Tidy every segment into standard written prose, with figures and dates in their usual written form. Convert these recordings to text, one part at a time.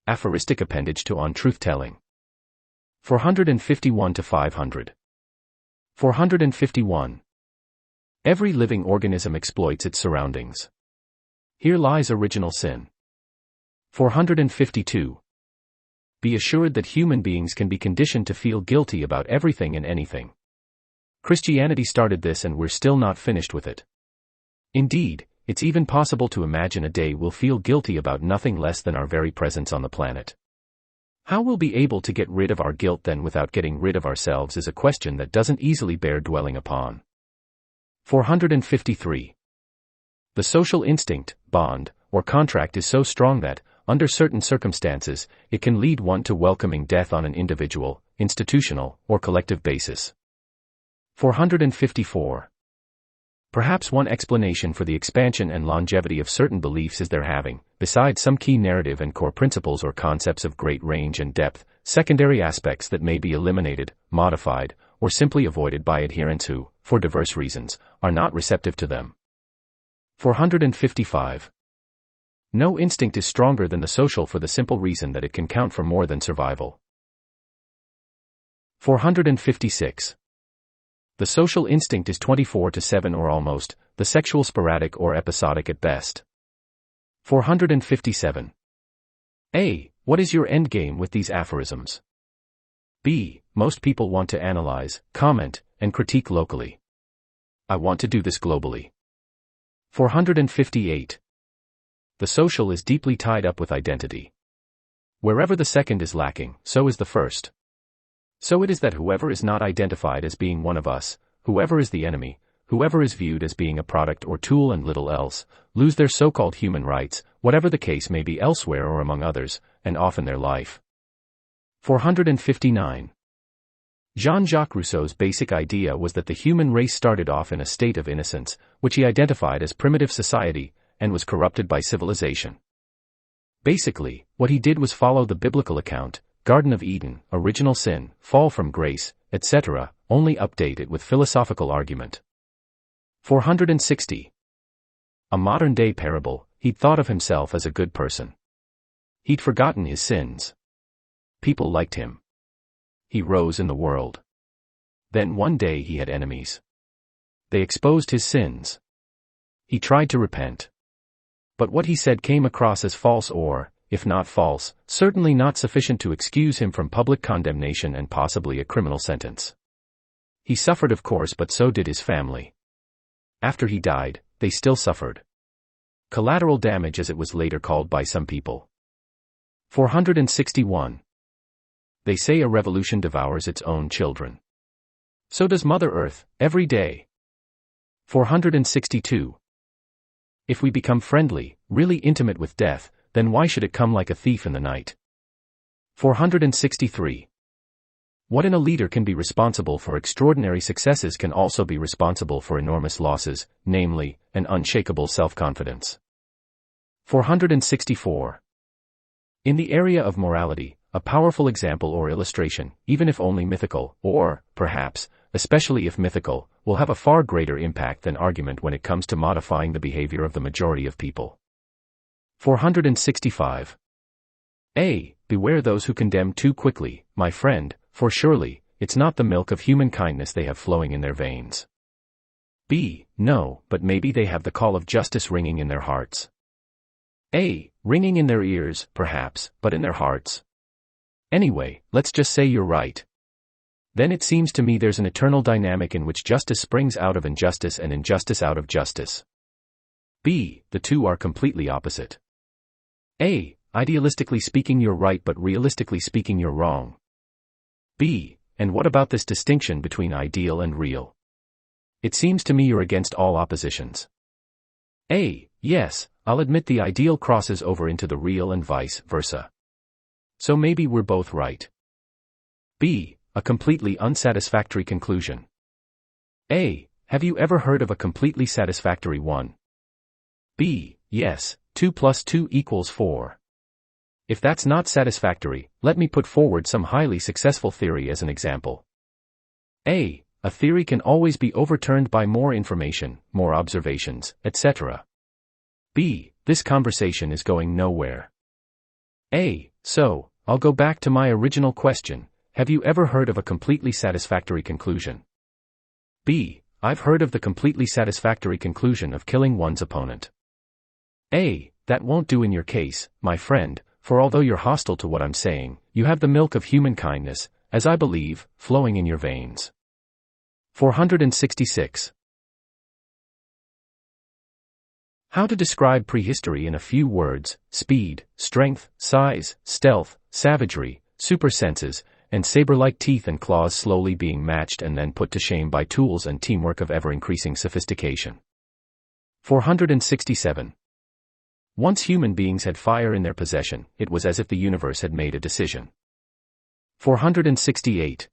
Aphoristic appendage to On Truthtelling. 451 to 500. 451. Every living organism exploits its surroundings. Here lies original sin. 452. Be assured that human beings can be conditioned to feel guilty about everything and anything. Christianity started this and we're still not finished with it. Indeed, it's even possible to imagine a day we'll feel guilty about nothing less than our very presence on the planet. How we'll be able to get rid of our guilt then without getting rid of ourselves is a question that doesn't easily bear dwelling upon. 453. The social instinct, bond, or contract is so strong that, under certain circumstances, it can lead one to welcoming death on an individual, institutional, or collective basis. 454. Perhaps one explanation for the expansion and longevity of certain beliefs is their having, besides some key narrative and core principles or concepts of great range and depth, secondary aspects that may be eliminated, modified, or simply avoided by adherents who, for diverse reasons, are not receptive to them. 455. No instinct is stronger than the social for the simple reason that it can count for more than survival. 456. The social instinct is 24/7 or almost, the sexual sporadic or episodic at best. 457. A. What is your endgame with these aphorisms? B. Most people want to analyze, comment, and critique locally. I want to do this globally. 458. The social is deeply tied up with identity. Wherever the second is lacking, so is the first. So it is that whoever is not identified as being one of us, whoever is the enemy, whoever is viewed as being a product or tool and little else, lose their so-called human rights, whatever the case may be elsewhere or among others, and often their life. 459. Jean-Jacques Rousseau's basic idea was that the human race started off in a state of innocence, which he identified as primitive society, and was corrupted by civilization. Basically, what he did was follow the biblical account, Garden of Eden, original sin, fall from grace, etc., only update it with philosophical argument. 460. A modern-day parable, he'd thought of himself as a good person. He'd forgotten his sins. People liked him. He rose in the world. Then one day he had enemies. They exposed his sins. He tried to repent. But what he said came across as false or, if not false, certainly not sufficient to excuse him from public condemnation and possibly a criminal sentence. He suffered of course, but so did his family. After he died, they still suffered. Collateral damage, as it was later called by some people. 461. They say a revolution devours its own children. So does Mother Earth, every day. 462. If we become friendly, really intimate with death, then why should it come like a thief in the night? 463. What in a leader can be responsible for extraordinary successes can also be responsible for enormous losses, namely, an unshakable self-confidence. 464. In the area of morality, a powerful example or illustration, even if only mythical, or, perhaps, especially if mythical, will have a far greater impact than argument when it comes to modifying the behavior of the majority of people. 465. A. Beware those who condemn too quickly, my friend, for surely, it's not the milk of human kindness they have flowing in their veins. B. No, but maybe they have the call of justice ringing in their hearts. A. Ringing in their ears, perhaps, but in their hearts. Anyway, let's just say you're right. Then it seems to me there's an eternal dynamic in which justice springs out of injustice and injustice out of justice. B. The two are completely opposite. A. Idealistically speaking you're right, but realistically speaking you're wrong. B. And what about this distinction between ideal and real? It seems to me you're against all oppositions. A. Yes, I'll admit the ideal crosses over into the real and vice versa. So maybe we're both right. B. A completely unsatisfactory conclusion. A. Have you ever heard of a completely satisfactory one? B. Yes, 2 + 2 = 4. If that's not satisfactory, let me put forward some highly successful theory as an example. A. A theory can always be overturned by more information, more observations, etc. B. This conversation is going nowhere. So, I'll go back to my original question. Have you ever heard of a completely satisfactory conclusion? B. I've heard of the completely satisfactory conclusion of killing one's opponent. That won't do in your case, my friend, for although you're hostile to what I'm saying, you have the milk of human kindness, as I believe, flowing in your veins. 466. How to describe prehistory in a few words: speed, strength, size, stealth, savagery, super senses, and saber-like teeth and claws slowly being matched and then put to shame by tools and teamwork of ever-increasing sophistication. 467. Once human beings had fire in their possession, it was as if the universe had made a decision. 468.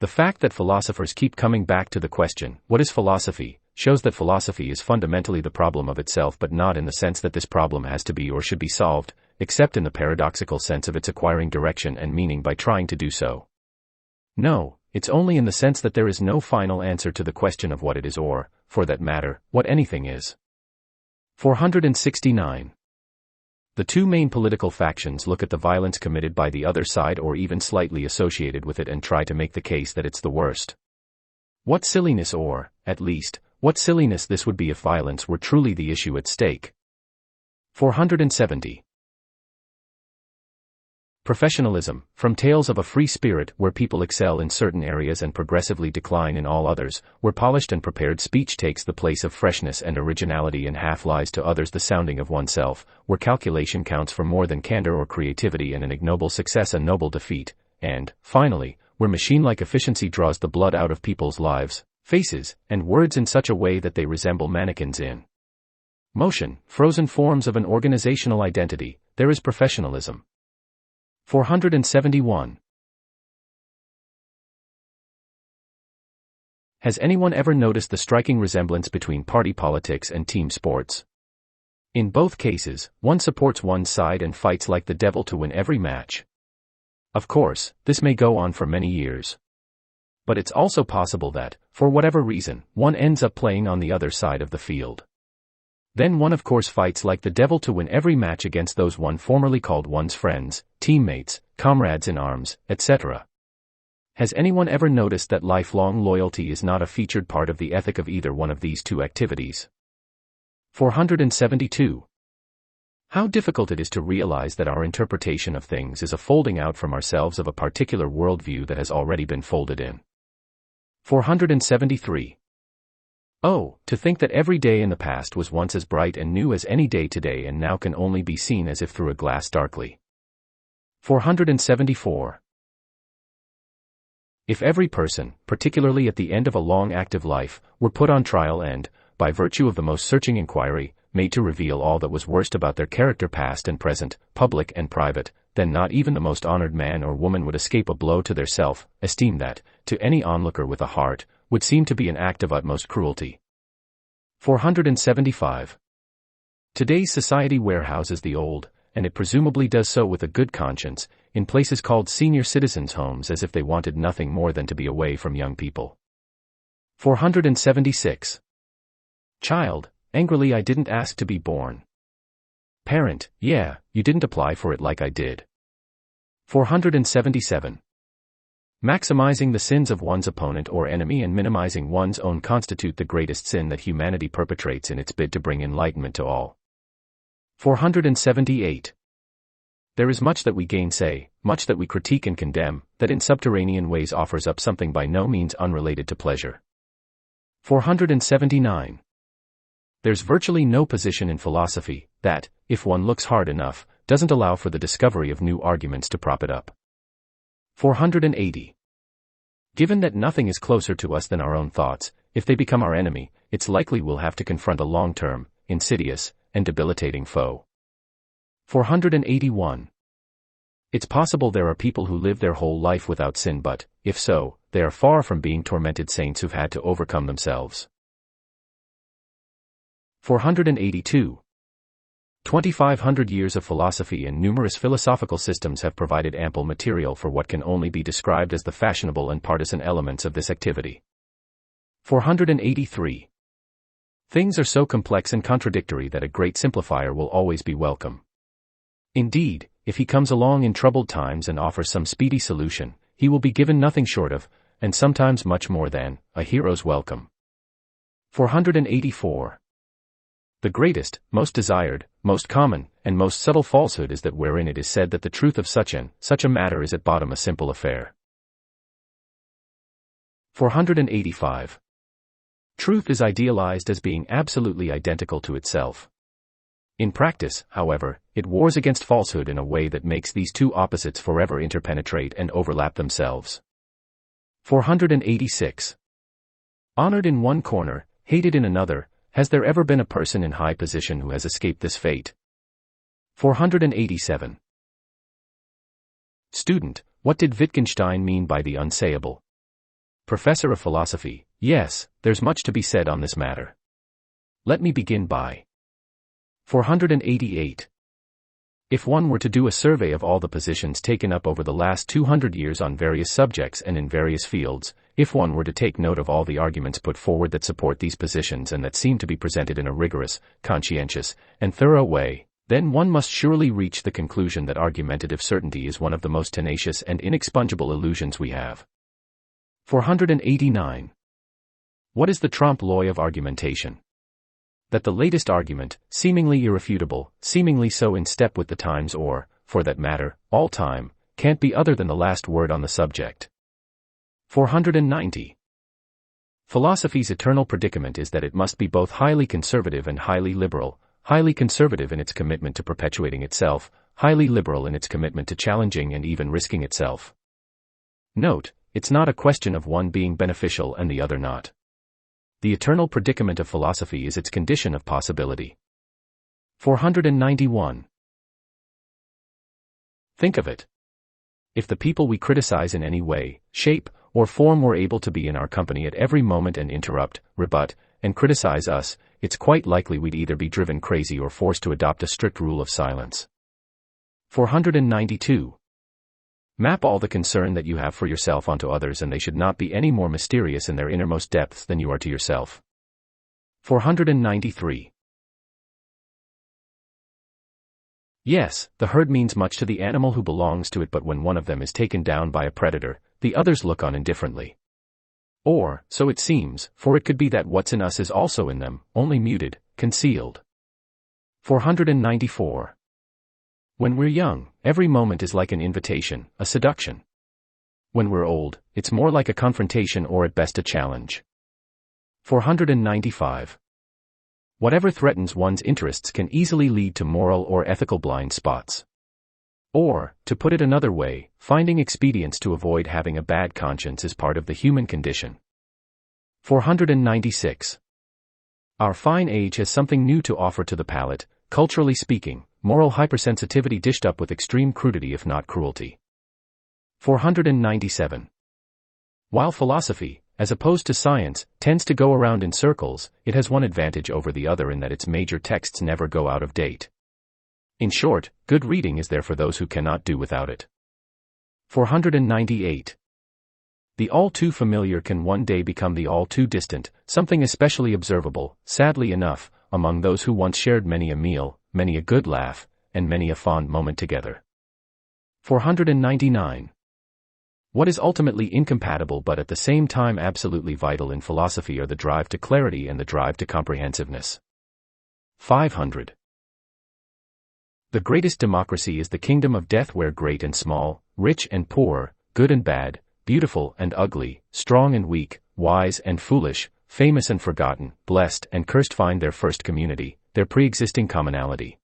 The fact that philosophers keep coming back to the question, what is philosophy, shows that philosophy is fundamentally the problem of itself, but not in the sense that this problem has to be or should be solved, except in the paradoxical sense of its acquiring direction and meaning by trying to do so. No, it's only in the sense that there is no final answer to the question of what it is or, for that matter, what anything is. 469. The two main political factions look at the violence committed by the other side or even slightly associated with it and try to make the case that it's the worst. What silliness, or, at least, what silliness this would be if violence were truly the issue at stake. 470. Professionalism, from tales of a free spirit where people excel in certain areas and progressively decline in all others, where polished and prepared speech takes the place of freshness and originality and half lies to others the sounding of oneself, where calculation counts for more than candor or creativity and an ignoble success a noble defeat, and, finally, where machine-like efficiency draws the blood out of people's lives, faces, and words in such a way that they resemble mannequins in motion, frozen forms of an organizational identity, there is professionalism. 471. Has anyone ever noticed the striking resemblance between party politics and team sports? In both cases, one supports one side and fights like the devil to win every match. Of course, this may go on for many years. But it's also possible that, for whatever reason, one ends up playing on the other side of the field. Then one of course fights like the devil to win every match against those one formerly called one's friends, teammates, comrades in arms, etc. Has anyone ever noticed that lifelong loyalty is not a featured part of the ethic of either one of these two activities? 472. How difficult it is to realize that our interpretation of things is a folding out from ourselves of a particular worldview that has already been folded in. 473. Oh, to think that every day in the past was once as bright and new as any day today and now can only be seen as if through a glass darkly. 474. If every person, particularly at the end of a long active life, were put on trial and, by virtue of the most searching inquiry, made to reveal all that was worst about their character past and present, public and private, then not even the most honored man or woman would escape a blow to their self-esteem that, to any onlooker with a heart, would seem to be an act of utmost cruelty. 475. Today's society warehouses the old, and it presumably does so with a good conscience, in places called senior citizens' homes as if they wanted nothing more than to be away from young people. 476. Child, angrily, I didn't ask to be born. Parent, yeah, you didn't apply for it like I did. 477. Maximizing the sins of one's opponent or enemy and minimizing one's own constitute the greatest sin that humanity perpetrates in its bid to bring enlightenment to all. 478. There is much that we gainsay, much that we critique and condemn, that in subterranean ways offers up something by no means unrelated to pleasure. 479. There's virtually no position in philosophy that, if one looks hard enough, doesn't allow for the discovery of new arguments to prop it up. 480. Given that nothing is closer to us than our own thoughts, if they become our enemy, it's likely we'll have to confront a long-term, insidious, and debilitating foe. 481. It's possible there are people who live their whole life without sin, but, if so, they are far from being tormented saints who've had to overcome themselves. 482. 2,500 years of philosophy and numerous philosophical systems have provided ample material for what can only be described as the fashionable and partisan elements of this activity. 483. Things are so complex and contradictory that a great simplifier will always be welcome. Indeed, if he comes along in troubled times and offers some speedy solution, he will be given nothing short of, and sometimes much more than, a hero's welcome. 484. The greatest, most desired, most common, and most subtle falsehood is that wherein it is said that the truth of such a matter is at bottom a simple affair. 485. Truth is idealized as being absolutely identical to itself. In practice, however, it wars against falsehood in a way that makes these two opposites forever interpenetrate and overlap themselves. 486. Honored in one corner, hated in another, has there ever been a person in high position who has escaped this fate? 487. Student, what did Wittgenstein mean by the unsayable? Professor of philosophy, yes, there's much to be said on this matter. Let me begin by 488. If one were to do a survey of all the positions taken up over the last 200 years on various subjects and in various fields, if one were to take note of all the arguments put forward that support these positions and that seem to be presented in a rigorous, conscientious, and thorough way, then one must surely reach the conclusion that argumentative certainty is one of the most tenacious and inexpugnable illusions we have. 489. What is the trompe-l'oeil of argumentation? That the latest argument, seemingly irrefutable, seemingly so in step with the times or, for that matter, all time, can't be other than the last word on the subject. 490. Philosophy's eternal predicament is that it must be both highly conservative and highly liberal, highly conservative in its commitment to perpetuating itself, highly liberal in its commitment to challenging and even risking itself. Note, it's not a question of one being beneficial and the other not. The eternal predicament of philosophy is its condition of possibility. 491. Think of it. If the people we criticize in any way, shape, or form were able to be in our company at every moment and interrupt, rebut, and criticize us, it's quite likely we'd either be driven crazy or forced to adopt a strict rule of silence. 492. Map all the concern that you have for yourself onto others and they should not be any more mysterious in their innermost depths than you are to yourself. 493. Yes, the herd means much to the animal who belongs to it, but when one of them is taken down by a predator, the others look on indifferently. Or, so it seems, for it could be that what's in us is also in them, only muted, concealed. 494. When we're young, every moment is like an invitation, a seduction. When we're old, it's more like a confrontation or at best a challenge. 495. Whatever threatens one's interests can easily lead to moral or ethical blind spots. Or, to put it another way, finding expedients to avoid having a bad conscience is part of the human condition. 496. Our fine age has something new to offer to the palate, culturally speaking, moral hypersensitivity dished up with extreme crudity if not cruelty. 497. While philosophy, as opposed to science, tends to go around in circles, it has one advantage over the other in that its major texts never go out of date. In short, good reading is there for those who cannot do without it. 498. The all-too-familiar can one day become the all-too-distant, something especially observable, sadly enough, among those who once shared many a meal, many a good laugh, and many a fond moment together. 499. What is ultimately incompatible but at the same time absolutely vital in philosophy are the drive to clarity and the drive to comprehensiveness. 500. The greatest democracy is the kingdom of death where great and small, rich and poor, good and bad, beautiful and ugly, strong and weak, wise and foolish, famous and forgotten, blessed and cursed find their first community, their pre-existing commonality.